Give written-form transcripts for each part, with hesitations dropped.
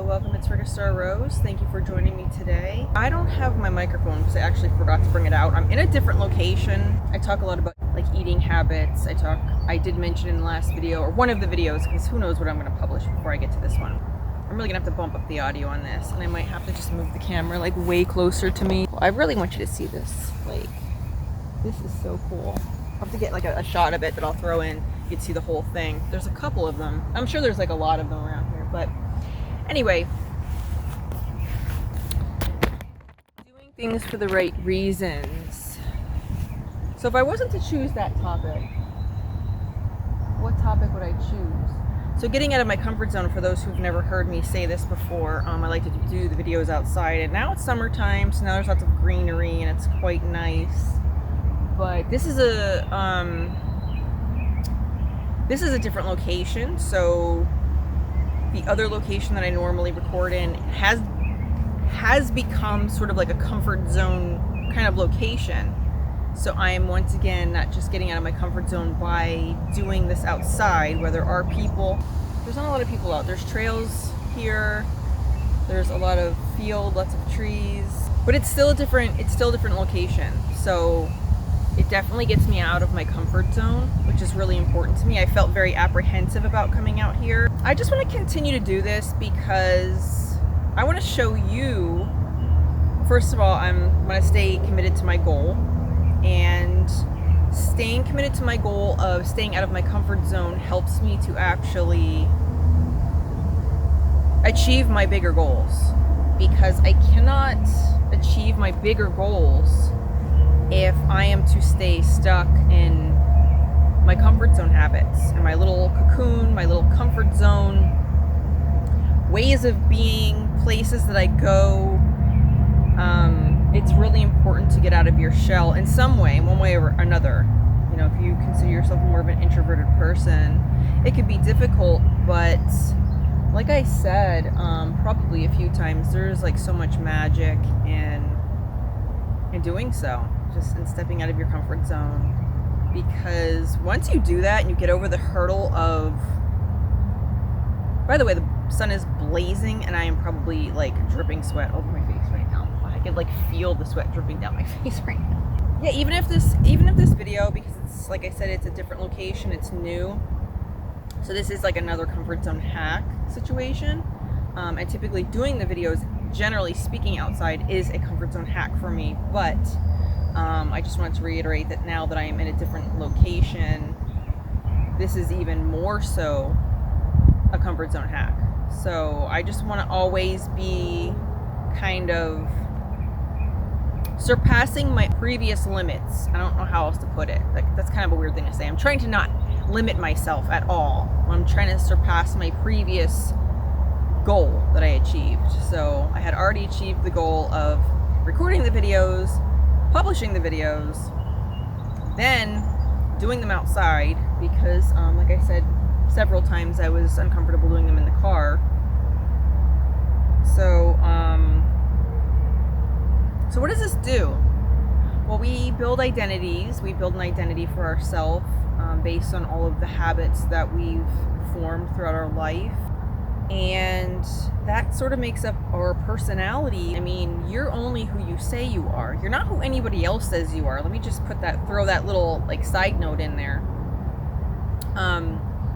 Welcome, it's Star Rose. Thank you for joining me today. I don't have my microphone because I actually forgot to bring it out. I'm in a different location. I talk a lot about like eating habits. I did mention in the last video, or one of the videos, because who knows what I'm going to publish before I get to this one. I'm really going to have to bump up the audio on this, and I might have to just move the camera like way closer to me. I really want you to see this. Like, this is so cool. I'll have to get like a shot of it that I'll throw in. You can see the whole thing. There's a couple of them. I'm sure there's like a lot of them around here, but anyway, doing things for the right reasons. So if I wasn't to choose that topic, what topic would I choose? So getting out of my comfort zone, for those who've never heard me say this before, I like to do the videos outside, and now it's summertime, so now there's lots of greenery and it's quite nice. But this is a different location, so the other location that I normally record in has become sort of like a comfort zone kind of location. So I am once again not just getting out of my comfort zone by doing this outside where there are people. There's not a lot of people out. There's trails here. There's a lot of field, lots of trees, but it's still a different location. So it definitely gets me out of my comfort zone, which is really important to me. I felt very apprehensive about coming out here. I just want to continue to do this because I want to show you, first of all, I'm going to stay committed to my goal, and staying committed to my goal of staying out of my comfort zone helps me to actually achieve my bigger goals, because I cannot achieve my bigger goals if I am to stay stuck in my comfort zone habits and my little cocoon, my little comfort zone, ways of being, places that I go. It's really important to get out of your shell in some way, in one way or another. You know, if you consider yourself more of an introverted person, it could be difficult, but like I said, probably a few times, there's like so much magic in doing so. Just in stepping out of your comfort zone, because once you do that and you get over the hurdle of, by the way, the sun is blazing and I am probably like dripping sweat over my face right now. I can like feel the sweat dripping down my face right now. Yeah, even if this video, because it's like I said, it's a different location, it's new, so this is like another comfort zone hack situation, and typically doing the videos, generally speaking, outside is a comfort zone hack for me, but I just wanted to reiterate that now that I am in a different location, this is even more so a comfort zone hack. So I just want to always be kind of surpassing my previous limits. I don't know how else to put it. Like, that's kind of a weird thing to say. I'm trying to not limit myself at all. I'm trying to surpass my previous goal that I achieved. So I had already achieved the goal of recording the videos, publishing the videos, then doing them outside, because like I said several times, I was uncomfortable doing them in the car. So so what does this do? Well, we build identities. We build an identity for ourselves based on all of the habits that we've formed throughout our life. And that sort of makes up our personality. I mean, you're only who you say you are. You're not who anybody else says you are. Let me just throw that little like side note in there.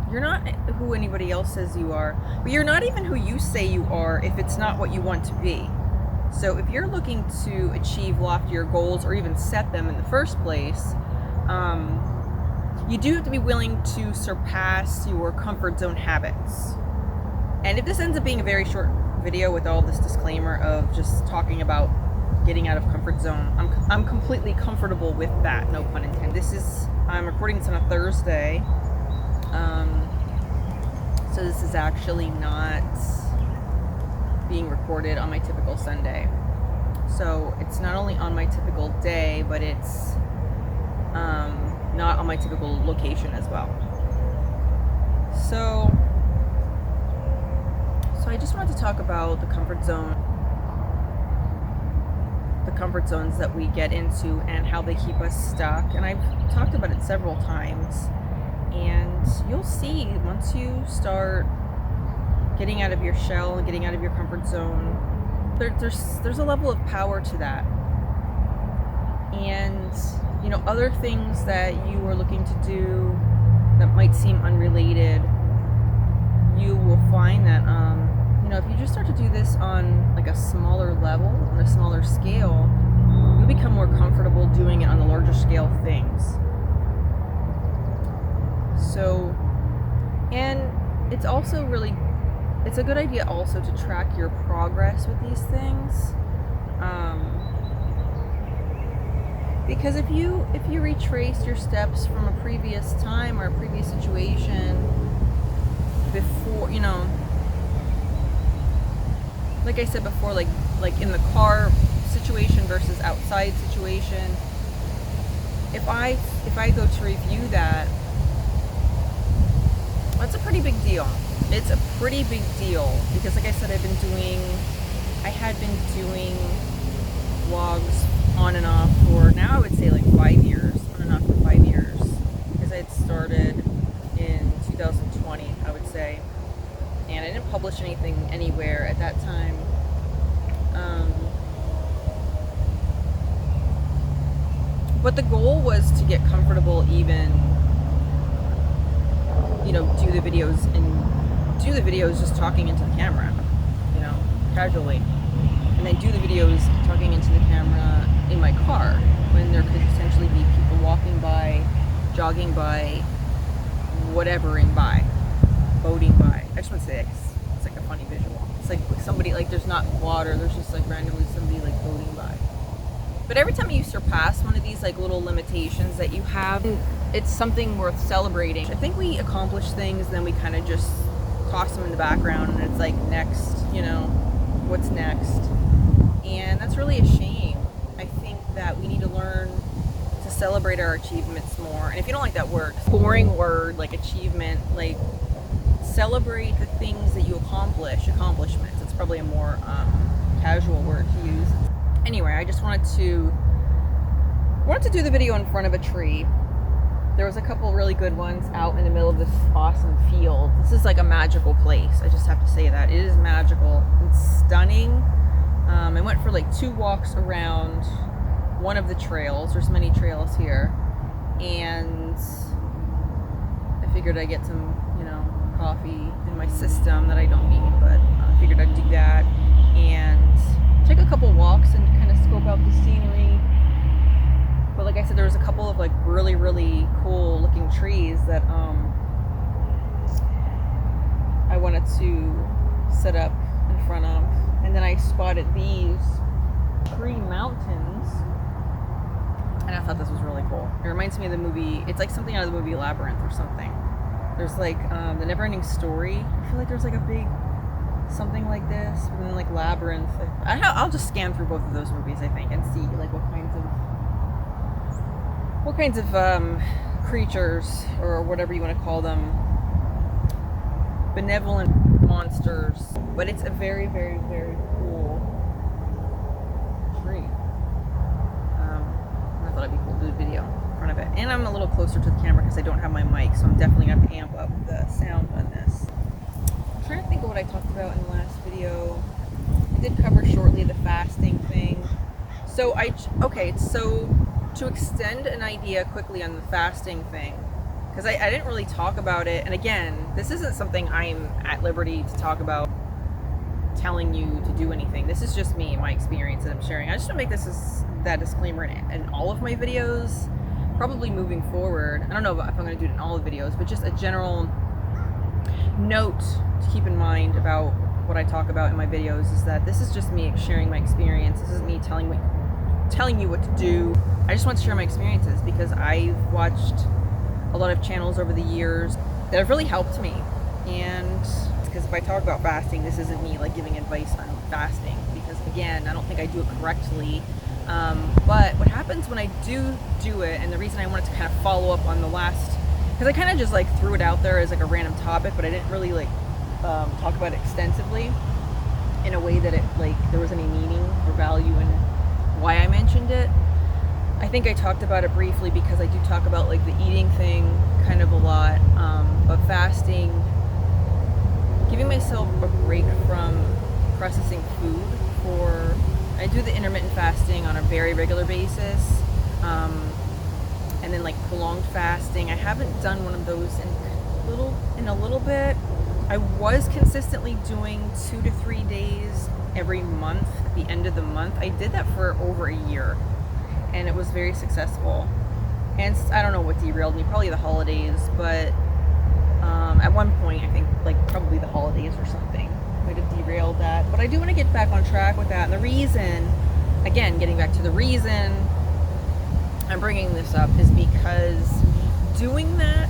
You're not who anybody else says you are, but you're not even who you say you are if it's not what you want to be. So if you're looking to achieve loftier goals or even set them in the first place, you do have to be willing to surpass your comfort zone habits. And if this ends up being a very short video with all this disclaimer of just talking about getting out of comfort zone, I'm completely comfortable with that, no pun intended. I'm recording this on a Thursday, so this is actually not being recorded on my typical Sunday. So it's not only on my typical day, but it's not on my typical location as well. So I just wanted to talk about the comfort zone, the comfort zones that we get into and how they keep us stuck. And I've talked about it several times, and you'll see once you start getting out of your shell and getting out of your comfort zone. There's a level of power to that. And, you know, other things that you are looking to do that might seem unrelated, you will find that, you know, if you just start to do this on like a smaller level, on a smaller scale, you'll become more comfortable doing it on the larger scale things. So, and it's also really, it's a good idea also to track your progress with these things. Because if you retrace your steps from a previous time or a previous situation before, you know, like I said before, like in the car situation versus outside situation, if I go to review that, that's a pretty big deal. It's a pretty big deal because, like I said, I had been doing vlogs on and off for, now I would say like 5 years, on and off for 5 years, because I had started in 2020, I would say, and I didn't publish anything anywhere at that time. But the goal was to get comfortable, even, you know, do the videos just talking into the camera, you know, casually, and then do the videos talking into the camera in my car when there could potentially be people walking by, jogging by, whatevering by, boating by. I just want to say it's like a funny visual. It's like somebody, like there's not water, there's just like randomly somebody like boating by. But every time you surpass one of these like little limitations that you have, it's something worth celebrating. I think we accomplish things, then we kind of just toss them in the background, and it's like, next, you know, what's next? And that's really a shame. I think that we need to learn to celebrate our achievements more. And if you don't like that word, boring word like achievement, like celebrate the things that you accomplish, accomplishments. It's probably a more casual word to use. Anyway, I just wanted to do the video in front of a tree. There was a couple really good ones out in the middle of this awesome field. This is like a magical place. I just have to say that. It is magical. It's stunning. I went for like 2 walks around one of the trails. There's many trails here. And I figured I'd get some, you know, coffee in my system that I don't need, but I figured I'd do that and take a couple walks and kind of scope out the scenery. But like I said, there was a couple of like really, really cool looking trees that I wanted to set up in front of. And then I spotted these tree mountains, and I thought this was really cool. It reminds me of the movie, it's like something out of the movie Labyrinth or something. There's like the Never-Ending Story. I feel like there's like a big something like this, and then like Labyrinth. I'll just scan through both of those movies, I think, and see like what kinds of creatures, or whatever you want to call them, benevolent monsters. But it's a very, very, very cool tree. I thought it'd be cool to do a video in front of it. And I'm a little closer to the camera because I don't have my mic, so I'm definitely going to have to amp up the sound on this. I'm trying to think of what I talked about in the last video. I did cover shortly the fasting thing. So to extend an idea quickly on the fasting thing, because I didn't really talk about it, and again, this isn't something I'm at liberty to talk about, telling you to do anything. This is just me, my experience that I'm sharing. I just want to make this as that disclaimer in all of my videos, probably moving forward. I don't know if I'm going to do it in all the videos, but just a general note to keep in mind about what I talk about in my videos is that this is just me sharing my experience. This isn't me telling you what to do. I just want to share my experiences because I've watched a lot of channels over the years that have really helped me. And because if I talk about fasting, this isn't me like giving advice on fasting, because again, I don't think I do it correctly. But what happens when I do it, and the reason I wanted to kind of follow up on the last, because I kind of just like threw it out there as like a random topic, but I didn't really like talk about it extensively in a way that it like there was any meaning or value in why I mentioned it. I think I talked about it briefly because I do talk about like the eating thing kind of a lot, but fasting, giving myself a break from processing food I do the intermittent fasting on a very regular basis, and then like prolonged fasting. I haven't done one of those in a little bit. I was consistently doing 2 to 3 days every month at the end of the month. I did that for over a year, and it was very successful. And I don't know what derailed me, probably the holidays, but at one point, I think like probably the holidays or something might have derailed that. But I do want to get back on track with that. And the reason, again, getting back to the reason I'm bringing this up is because doing that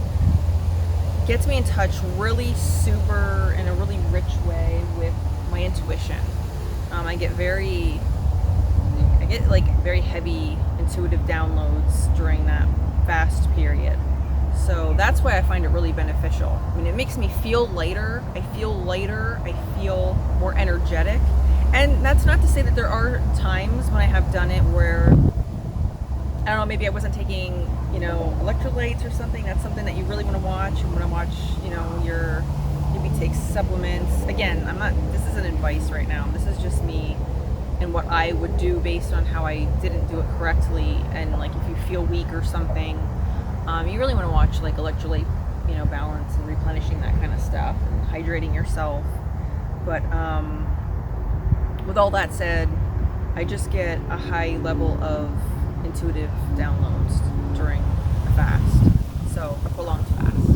gets me in touch really super in a really rich way with my intuition. I get very heavy intuitive downloads during that fast period. So that's why I find it really beneficial. I mean, it makes me feel lighter. I feel more energetic. And that's not to say that there are times when I have done it where, I don't know, maybe I wasn't taking, electrolytes or something. That's something that you really want to watch. You want to watch, maybe take supplements. Again, this isn't advice right now. This is just me and what I would do based on how I didn't do it correctly. And like, if you feel weak or something, you really want to watch like electrolyte, balance and replenishing that kind of stuff and hydrating yourself. But with all that said, I just get a high level of intuitive downloads during a fast, so a prolonged fast.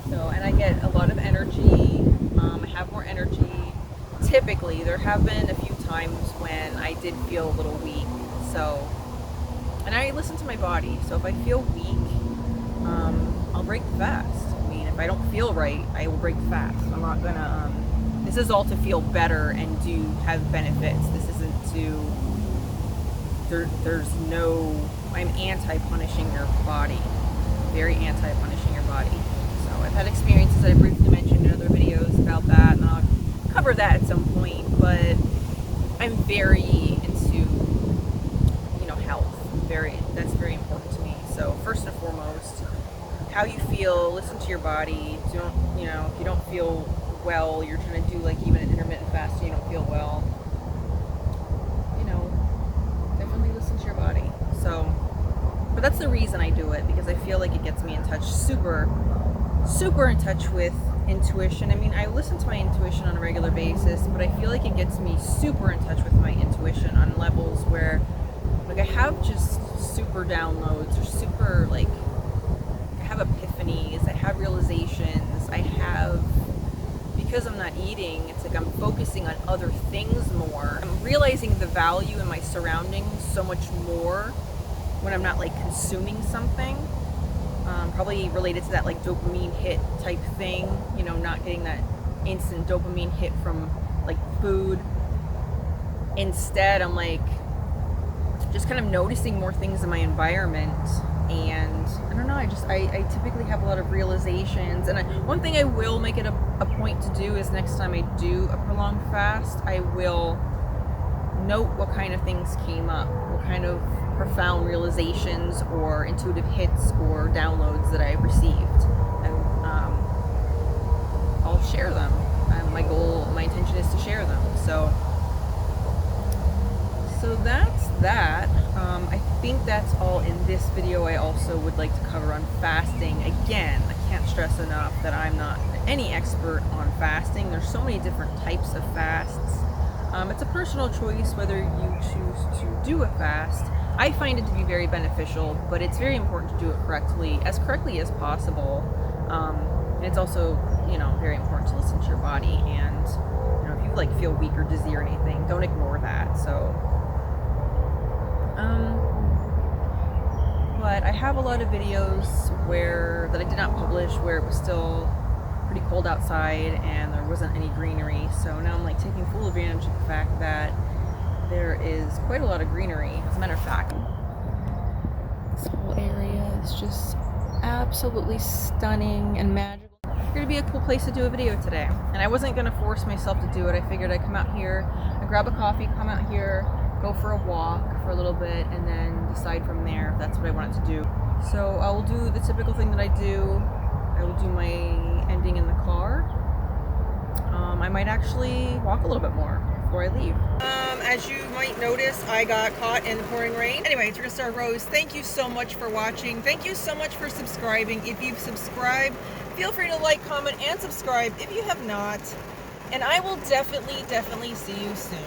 So, and I get a lot of energy. I have more energy. Typically, there have been a few times when I did feel a little weak. So, and I listen to my body. So if I feel weak, I'll break the fast. I mean, if I don't feel right, I will break the fast. I'm not gonna. This is all to feel better and do have benefits. This isn't to. There's no. I'm anti-punishing your body. Very anti-punishing your body. So I've had experiences that I briefly mentioned in other videos about that, and I'll cover that at some point. But I'm very into, health. That's very important to me. So first and foremost, how you feel, listen to your body. If you don't feel well, you're trying to do like even an intermittent fast, you don't feel well, definitely listen to your body. So, but that's the reason I do it, because I feel like it gets me in touch, super in touch with intuition. I mean, I listen to my intuition on a regular basis, but I feel like it gets me super in touch with my intuition on levels where, like, I have just super downloads or super, like, I have epiphanies, I have realizations, because I'm not eating, it's like I'm focusing on other things more. I'm realizing the value in my surroundings so much more when I'm not like consuming something. Probably related to that like dopamine hit type thing, not getting that instant dopamine hit from like food. Instead, I'm like just kind of noticing more things in my environment, and I don't know, I typically have a lot of realizations. And one thing I will make it a point to do is next time I do a prolonged fast, I will note what kind of things came up, what kind of profound realizations or intuitive hits or downloads that I received, and I'll share them. My intention is to share them. So that's that. I think that's all in this video. I also would like to cover on fasting. Again, I can't stress enough that I'm not any expert on fasting. There's so many different types of fasts. It's a personal choice whether you choose to do a fast. I find it to be very beneficial, but it's very important to do it correctly as possible. And it's also, very important to listen to your body. And, if you like feel weak or dizzy or anything, don't ignore that. So, but I have a lot of videos that I did not publish where it was still pretty cold outside and there wasn't any greenery. So now I'm like taking full advantage of the fact that there is quite a lot of greenery. As a matter of fact, this whole area is just absolutely stunning and magical. Figured it'd be a cool place to do a video today, and I wasn't gonna force myself to do it. I figured I'd come out here, I'd grab a coffee, come out here, go for a walk for a little bit, and then decide from there if that's what I wanted to do. So I will do the typical thing that I do. I will do my ending in the car, might actually walk a little bit more before I leave. As you might notice, I got caught in the pouring rain. Anyway, Trista Star Rose, thank you so much for watching. Thank you so much for subscribing. If you've subscribed, feel free to like, comment, and subscribe if you have not. And I will definitely see you soon.